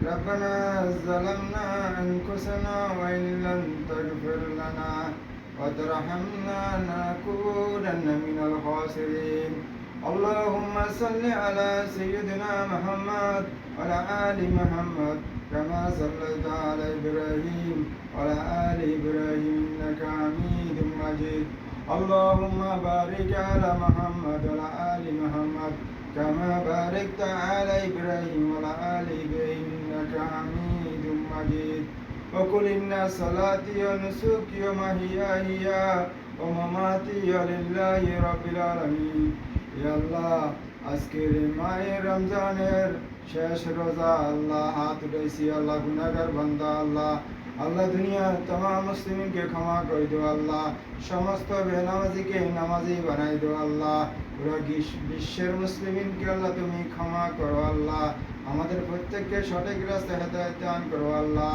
ربنا ظلمنا أنفسنا وإن لم تغفر لنا وترحمنا لنكونن من الخاسرين اللهم صل على سيدنا محمد وعلى آل محمد كما صليت على إبراهيم وعلى آل إبراهيم إنك حميد مجيد اللهم بارك على محمد وعلى آل محمد كما باركت على إبراهيم وعلى آل إبراهيم إنك حميد مجيد وقل إن صلاتي ونسكي ومحياي ومماتي لله رب العالمين يا الله আজকের মায়ের রমজানের শেষ রোজা আল্লাহ হাত উঠাইছি আল্লাহ গুনাহগার বান্দা আল্লাহ আল্লাহ দুনিয়ার तमाम মুসলিমকে ক্ষমা করে দাও আল্লাহ সমস্ত বেনামাজিকে নামাজি বানাই দাও আল্লাহ পুরো বিশ্বের মুসলিমকে আল্লাহ তুমি ক্ষমা করো আল্লাহ আমাদের প্রত্যেককে সঠিক রাস্তায় হেদায়েত দান করো আল্লাহ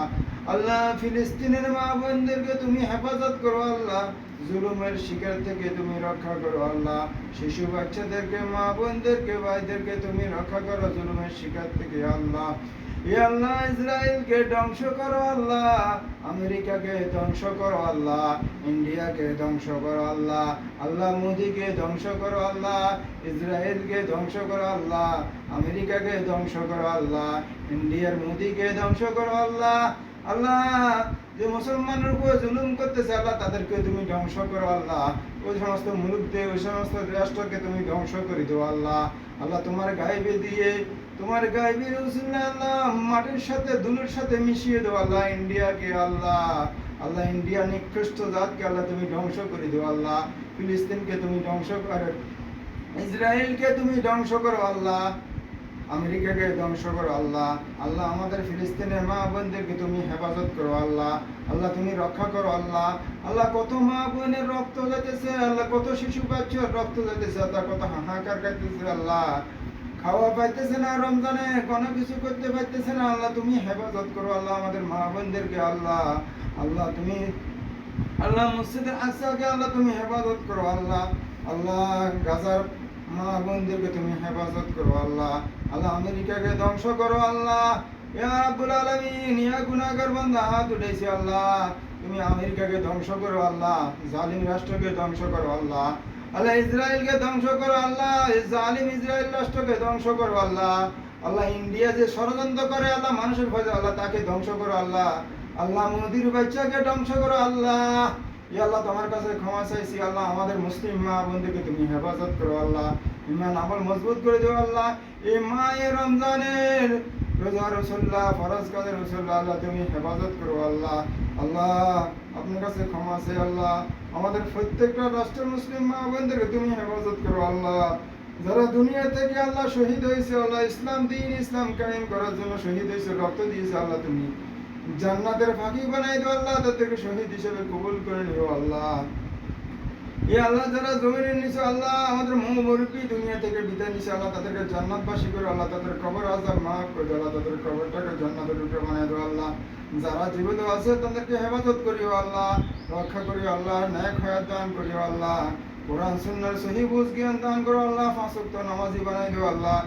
আল্লাহ ফিলিস্তিনের মা বোনদেরকে তুমি হেফাজত করো আল্লাহ জুলুমের শিকার থেকে তুমি রক্ষা করো আল্লাহ শিশু বাচ্চাদেরকে মা বোনদেরকে ভাইদেরকে তুমি রক্ষা করো জুলুমের শিকার থেকে আল্লাহ ইয়া আল্লাহ ইসরায়েলকে ধ্বংস করো আল্লাহ আমেরিকাকে ধ্বংস করো আল্লাহ ইন্ডিয়াকে ধ্বংস করো আল্লাহ আল্লাহ মোদিকে ধ্বংস করো আল্লাহ ইসরায়েলকে ধ্বংস করো আল্লাহ আমেরিকাকে ধ্বংস করো আল্লাহ ইন্ডিয়ার মোদিকে ধ্বংস করো আল্লাহ আল্লাহ যে মুসলমানের উপর জুলুম করতেছে আল্লাহ তাদেরকে তুমি ধ্বংস করো আল্লাহ ওই সমস্ত মুলুকদের ওই সমস্ত রাষ্ট্রকে তুমি ধ্বংস করে দাও আল্লাহ আল্লাহ তোমার গায়েবে দিয়ে তোমার গায়েবের উসিলা আল্লাহ মাটির সাথে ধুলোর সাথে মিশিয়ে দাও আল্লাহ ইন্ডিয়াকে আল্লাহ আল্লাহ ইন্ডিয়া নিকৃষ্ট জাতকে আল্লাহ তুমি ধ্বংস করে দাও আল্লাহ ফিলিস্তিনকে তুমি ধ্বংস করো ইসরায়েলকে তুমি ধ্বংস করো আল্লাহ আমেরিকাকে ধ্বংস করো আল্লাহ আল্লাহ আমাদের ফিলিস্তিনের মা বোনদেরকে তুমি হেফাজত করো আল্লাহ আল্লাহ তুমি রক্ষা করো আল্লাহ আল্লাহ কত মা বোনের রক্ত যাইতেছে আল্লাহ কত শিশু বাচ্চার রক্ত যাইতেছে আল্লাহ কত হাহাকার খাইতেছে আল্লাহ খাওয়া পাইতেছে না রমজানে কোনো কিছু করতে পারতেছে না আল্লাহ তুমি হেফাজত করো আল্লাহ আমাদের মা বোনদেরকে আল্লাহ আল্লাহ তুমি আল্লাহ মসজিদের আকসাকে আল্লাহ তুমি হেফাজত করো আল্লাহ আল্লাহ গাজার মা বোনদেরকে তুমি হেফাজত করো আল্লাহ আল্লাহ আমেরিকাকে ধ্বংস করো আল্লাহ ইয়া রাব্বুল আলামিন ইয়া গুনাহগার বান্দা হাত উঠাইছি আল্লাহ তুমি আমেরিকাকে ধ্বংস করো আল্লাহ জালিম রাষ্ট্রকে ধ্বংস করো আল্লাহ আল্লাহ ইসরায়েলকে ধ্বংস করো আল্লাহ জালিম ইসরায়েল রাষ্ট্রকে ধ্বংস করো আল্লাহ আল্লাহ ইন্ডিয়া যে ষড়যন্ত্র করে আল্লাহ মানুষের ভয়ে আল্লাহ তাকে ধ্বংস করো আল্লাহ আল্লাহ মোদির বাচ্চাকে ধ্বংস করো আল্লাহ ইয়া আল্লাহ তোমার কাছে ক্ষমা চাইছি আল্লাহ আমাদের মুসলিম মা বোনদেরকে তুমি হেফাজত করো আল্লাহ ঈমান আমল মজবুত করে দিও আল্লাহ এই মায়ের রমজানের রোজা রাসূলুল্লাহ ফরজ কাজে রাসূলুল্লাহ আল্লাহ তুমি হেফাজত করো আল্লাহ আল্লাহ আপনার কাছে ক্ষমা চাই আল্লাহ আমাদের প্রত্যেকটা রাষ্ট্রের মুসলিম মা বোনদেরকে তুমি হেফাজত করো আল্লাহ যারা দুনিয়া থেকে আল্লাহ শহীদ হয়েছে আল্লাহ ইসলাম দ্বীন ইসলাম কায়েম করার জন্য শহীদ হয়েছে রক্ত দিয়েছে আল্লাহ তুমি জান্নাতের ফাঁকি বানাই দাও আল্লাহ তাদেরকে শহীদ হিসেবে কবুল করে নিও আল্লাহ ইয়া আল্লাহ যারা জমিনের নিচে আল্লাহ আমাদের মুরব্বী দুনিয়া থেকে বিদায় নিছে আল্লাহ তাদেরকে জান্নাতবাসী করে আল্লাহ তাদের কবর আযাব মাফ করে দাও আল্লাহ তাদের কবরটাকে জান্নাতের রূপে বানাই দাও আল্লাহ যারা জীবিত আছে তাদেরকে হেফাজত করিও আল্লাহ রক্ষা করিও আল্লাহ ন্যায় হায়াত দান করিও আল্লাহ কোরআন সুন্নাহর সহিহ বুঝ জ্ঞান দান করো আল্লাহ পাঁচ ওয়াক্ত নামাজি বানাই দিও আল্লাহ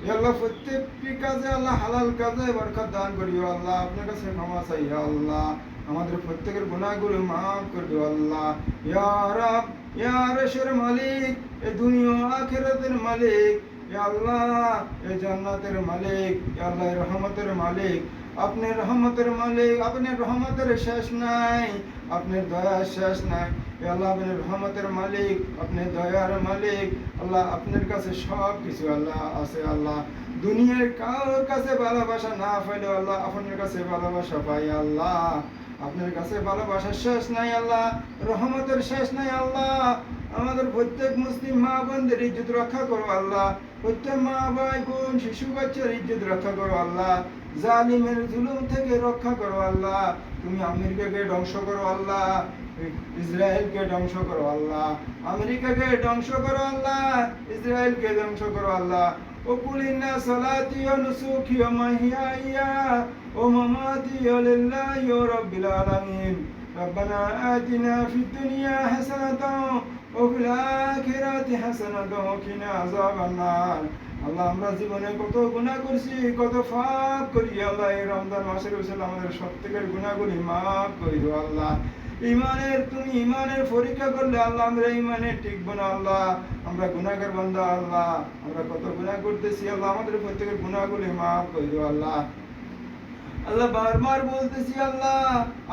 ইয়া আল্লাহ প্রত্যেকটি কাজে আল্লাহ হালাল কাজে বরকত দান করিও আল্লাহ আপনার কাছে ক্ষমা চাই আল্লাহ আমাদের প্রত্যেকের গুনাহগুলো মাফ করে দিও আল্লাহ ইয়া রাব ইয়া আরশের মালিক এই দুনিয়া আখিরাতের মালিক ইয়া আল্লাহ এই জান্নাতের মালিক ইয়া আল্লাহ এই রহমতের মালিক আপনার রহমতের মালিক আপনার রহমতের শেষ নাই আপনার দয়ার শেষ নাই ইয়া আল্লাহ আপনার রহমতের মালিক আপনার দয়ার মালিক আল্লাহ আপনার কাছে সব কিছু আল্লাহ আছে আল্লাহ দুনিয়ার কারোর কাছে ভালোবাসা না পাইলেও আল্লাহ আপনার কাছে ভালোবাসা পাই আল্লাহ আপনার কাছে ভালোবাসার শেষ নাই আল্লাহ রহমতের শেষ নাই আল্লাহ আমাদের প্রত্যেক মুসলিম মা বোনদের ইজ্জত রক্ষা করো আল্লাহ প্রত্যেক মা ভাই বোন শিশু বাচ্চার ইজ্জত রক্ষা করো আল্লাহ জালিমের জুলুম থেকে রক্ষা করো আল্লাহ তুমি আমেরিকাকে ধ্বংস করো আল্লাহ ইসরায়েলকে ধ্বংস করো আল্লাহ আমেরিকাকে ধ্বংস করো আল্লাহ ইসরায়েলকে ধ্বংস করো আল্লাহ وقل إن صلاتي ونسكي ومحياي ومماتي لله رب العالمين ربنا آتنا في الدنيا حسنة وفي الآخرة حسنة وقنا عذاب النار আল্লাহ আমরা জীবনে কত গুনাহ করছি, কত পাপ করি আল্লাহ। এই রমজান মাসের উসিলায় আমাদের প্রত্যেকের গুনাহগুলি মাফ করে দাও আল্লাহ। তুমি ইমানের পরীক্ষা করলে আল্লাহ আমরা ইমানে টিকবো না আল্লাহ। আমরা গুনাহগার বান্দা আল্লাহ, আমরা কত গুনাহ করতেছি আল্লাহ। আমাদের প্রত্যেকের গুনাহগুলি মাফ করে দাও আল্লাহ। আল্লাহ বারবার বলতেছি আল্লাহ,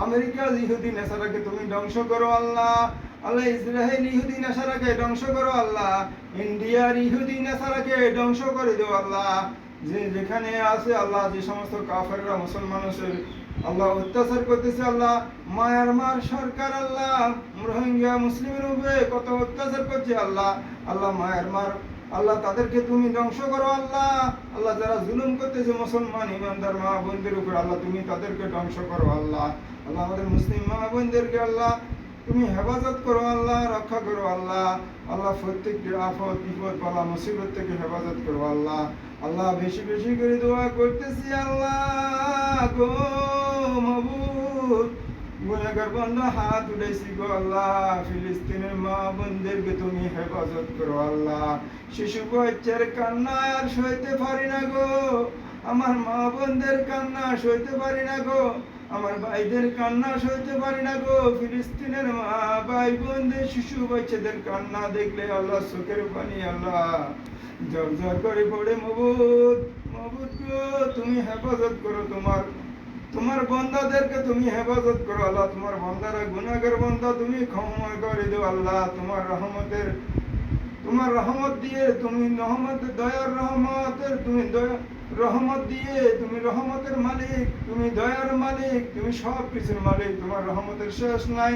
আমেরিকা ইহুদি নেসারাকে তুমি ধ্বংস করো আল্লাহ। আল্লাহ ইসরায়েল ইহুদি নেসারাকে ধ্বংস করো আল্লাহ। ইন্ডিয়ার ইহুদি নেসারাকে ধ্বংস করে দাও আল্লাহ। যে যেখানে আছে আল্লাহ, যে সমস্ত কাফেররা মুসলমানের আল্লাহ অত্যাচার করতেছে আল্লাহ। মায়ানমার সরকার আল্লাহ রোহিঙ্গা মুসলিমের উপরে কত অত্যাচার করছে আল্লাহ। আল্লাহ মায়ানমার আল্লাহ তাদেরকে তুমি ধ্বংস করো আল্লাহ। আল্লাহ যারা জুলুম করতেছে মুসলমান ইমানদার মা বোনদের উপর আল্লাহ তুমি তাদেরকে ধ্বংস করো আল্লাহ। আল্লাহ আমাদের মুসলিম মা বোনদেরকে আল্লাহ তুমি হেফাজত করো আল্লাহ, রক্ষা করো আল্লাহ। আল্লাহ প্রত্যেকটি আফত বিপদ বালা মুসিবত থেকে হেফাজত করো আল্লাহ। আল্লাহ বেশি বেশি করে দোয়া করতেছি আল্লাহ গো মাবুদ। গুনাহগার বান্দা হাত উঠাইছি গো আল্লাহ। ফিলিস্তিনের মা বোনদেরকে তুমি হেফাজত করো আল্লাহ। শিশু বাচ্চার কান্না আর সইতে পারি না গো। আমার মা বোনদের কান্না সইতে পারি না গো। আমার ভাইদের কান্না সইতে পারি না গো। ফিলিস্তিনের মা ভাই বোনদের শিশু বাচ্চাদের কান্না দেখলে আল্লাহ চোখের পানি আল্লাহ ঝর ঝর করে পড়ে। মাবুদ মাবুদ গো তুমি হেফাজত করো, তোমার বান্দাদেরকে তুমি হেফাজত করো আল্লাহ। তোমার বান্দারা গুনাহগার বান্দা, তুমি ক্ষমা করে দাও আল্লাহ। তোমার রহমত দিয়ে তুমি দয়ার রহমতের রহমত দিয়ে তুমি রহমতের মালিক, তুমি দয়ার মালিক, তুমি সব কিছুর মালিক। তোমার রহমতের শেষ নাই,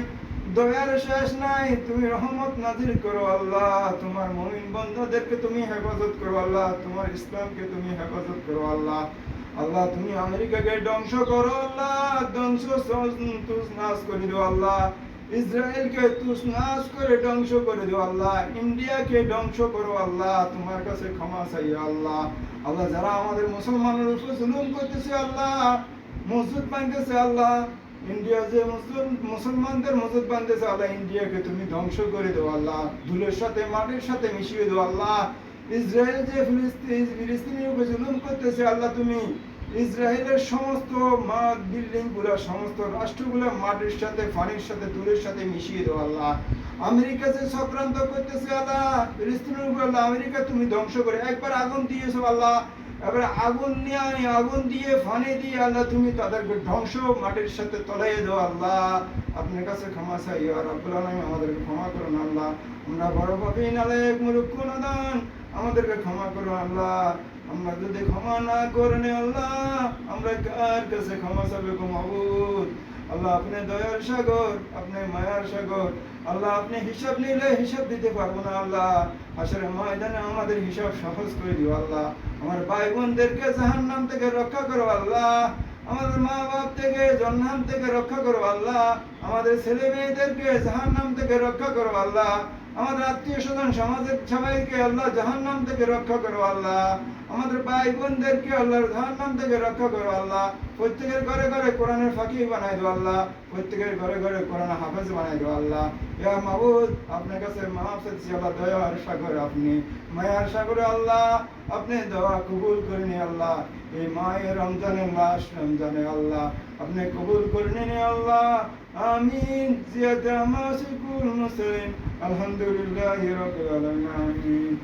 দয়ার শেষ নাই। তুমি রহমত নাজিল করো আল্লাহ। তোমার মুমিন বান্দাদেরকে তুমি হেফাজত করো আল্লাহ। তোমার ইসলামকে তুমি হেফাজত করো আল্লাহ। আল্লাহ তুমি আমেরিকাকে ধ্বংস করো আল্লাহ, তুস নাশ করে দাও আল্লাহ। ইসরায়েলকে তুস নাশ করে ধ্বংস করে দাও আল্লাহ। ইন্ডিয়াকে ধ্বংস করো আল্লাহ। তোমার কাছে ক্ষমা চাই আল্লাহ। আল্লাহ যারা আমাদের মুসলমানের উপর জুলুম করতেছে আল্লাহ, মসজিদ বাঁধতেছে আল্লাহ, ইন্ডিয়া যে মুসলমানদের মসজিদ বাঁধতেছে আল্লাহ, ইন্ডিয়াকে তুমি ধ্বংস করে দাও আল্লাহ। ধুলের সাথে মাটির সাথে মিশিয়ে দাও আল্লাহ। ইসরায়েল যে ফিলিস্তিনের উপর জুলুম করতেছে আল্লাহ, তুমি ইসরায়েলের সমস্ত বিল্ডিং গুলা, সমস্ত রাষ্ট্রগুলা মাটির সাথে পানির সাথে ধুলের সাথে মিশিয়ে দাও আল্লাহ। আমেরিকা যে চক্রান্ত করতেছে আল্লাহ ফিলিস্তিনের উপর আল্লাহ, আমেরিকা তুমি ধ্বংস করে একবার আগুন দিয়েছো আল্লাহ। এবারে আগুন দিয়ে পানি দিয়ে আল্লাহ তুমি তাদেরকে ধ্বংস মাটির সাথে তলাইয়ে দাও আল্লাহ। আপনার কাছে ক্ষমা চাই আর রব্বুল আলামিন আমাদেরকে ক্ষমা করুন আল্লাহ। আমরা বড় পাপী নালায়েক মূর্খ নাদান, আমাদেরকে ক্ষমা করুন আল্লাহ। আমরা যদি ক্ষমা না করেন আল্লাহ, আমরা কার কাছে ক্ষমা চাইবে গো মাবুদ। আল্লাহ আপনি দয়ার সাগর, আপনি মায়ার সাগর আল্লাহ। আপনি হিসাব নিলে হিসাব দিতে পারবো না আল্লাহ। হাসরের ময়দানে আমাদের হিসাব সহজ করে দিও আল্লাহ। আমার ভাই বোনদেরকে জাহান্নাম থেকে রক্ষা করো আল্লাহ। আমাদের মা বাপ থেকে জাহান্নাম থেকে রক্ষা করো আল্লাহ। আমাদের ছেলে মেয়েদেরকে জাহান্নাম থেকে রক্ষা করো আল্লাহ। আমাদের আত্মীয় স্বজন সমাজের সবাইকে আল্লাহ জাহান্নাম থেকে রক্ষা করো আল্লাহ। আমাদের ভাই বোনদেরকে আল্লাহর জাহান্নাম থেকে রক্ষা করো আল্লাহ। প্রত্যেকের ঘরে ঘরে কোরআনের ফাঁকি বানাই দাও আল্লাহ। প্রত্যেকের ঘরে ঘরে কোরআন হাফেজ বানাই দাও আল্লাহ। ইয়া মাবুদ আপনার কাছে মাফ চাইছি আল্লাহ। দয়ার সাগর আপনি, মায়ার সাগর আল্লাহ। আপনি দোয়া কবুল করে নি আল্লাহ। এই মায়ের রমজানের লাস্ট রমজানে আল্লাহ আপনি কবুল করে নিন আল্লাহ। আমিন। জিয়াদে আমাসিকুল মুসলিম আলহামদুলিল্লাহি রাব্বিল আলামিন। আমিন।